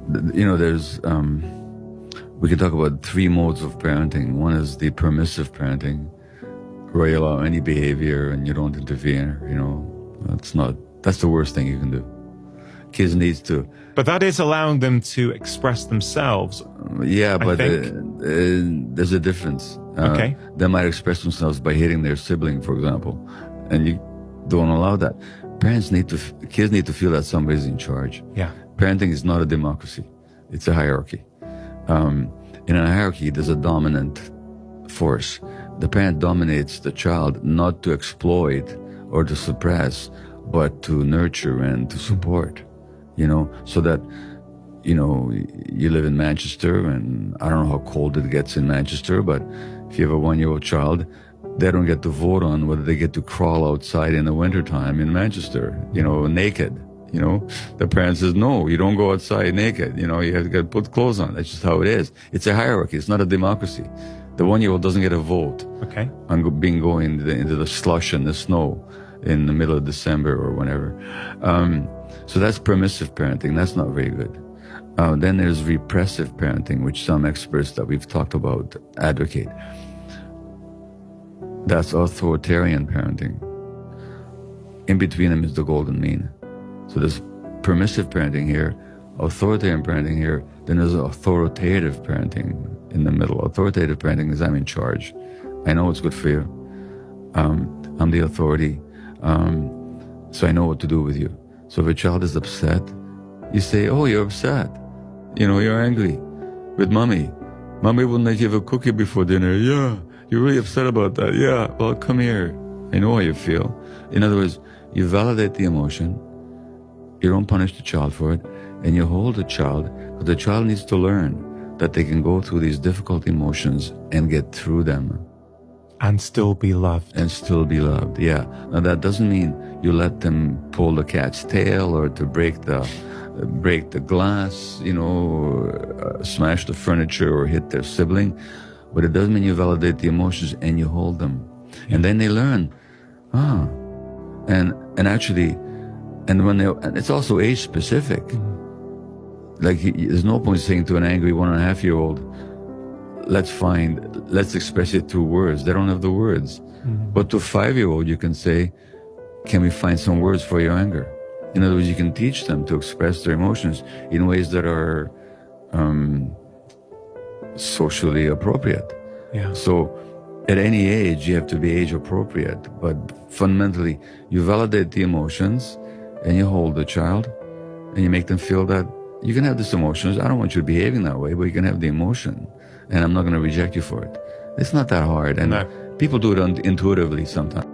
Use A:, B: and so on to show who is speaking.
A: There's we can talk about three modes of parenting. One is the permissive parenting, where you allow any behavior and you don't interfere. That's the worst thing you can do. Kids needs to.
B: But that is allowing them to express themselves.
A: Yeah, but there's a difference.
B: Okay.
A: They might express themselves by hitting their sibling, for example, and you don't allow that. Kids need to feel that somebody's in charge.
B: Yeah.
A: Parenting is not a democracy. It's a hierarchy. In a hierarchy, there's a dominant force. The parent dominates the child not to exploit or to suppress, but to nurture and to support, so that, you live in Manchester, and I don't know how cold it gets in Manchester, but if you have a 1-year-old child, they don't get to vote on whether they get to crawl outside in the wintertime in Manchester, naked. The parent says, no, you don't go outside naked. You have to put clothes on. That's just how it is. It's a hierarchy. It's not a democracy. The 1-year-old doesn't get a vote.
B: Okay.
A: On going into the slush and the snow in the middle of December or whenever. So that's permissive parenting. That's not very good. Then there's repressive parenting, which some experts that we've talked about advocate. That's authoritarian parenting. In between them is the golden mean. So there's permissive parenting here, authoritarian parenting here, then there's authoritative parenting in the middle. Authoritative parenting is I'm in charge. I know what's good for you. I'm the authority. So I know what to do with you. So if a child is upset, you say, oh, you're upset. You're angry with mommy. Mommy wouldn't let you have a cookie before dinner. Yeah, you're really upset about that. Yeah, well, come here. I know how you feel. In other words, you validate the emotion. You don't punish the child for it, and you hold the child, because the child needs to learn that they can go through these difficult emotions and get through them.
B: And still be loved.
A: And still be loved, yeah. Now that doesn't mean you let them pull the cat's tail or to break the glass, or smash the furniture or hit their sibling. But it does mean you validate the emotions and you hold them. Yeah. And then they learn, and actually, and it's also age specific. Like there's no point saying to an angry 1.5-year-old, let's express it through words. They don't have the words. But to a 5-year-old, you can say, can we find some words for your anger? In other words, you can teach them to express their emotions in ways that are socially appropriate.
B: Yeah.
A: So at any age, you have to be age appropriate. But fundamentally, you validate the emotions and you hold the child and you make them feel that you can have these emotions. I don't want you behaving that way, but you can have the emotion. And I'm not going to reject you for it. It's not that hard. And people do it intuitively sometimes.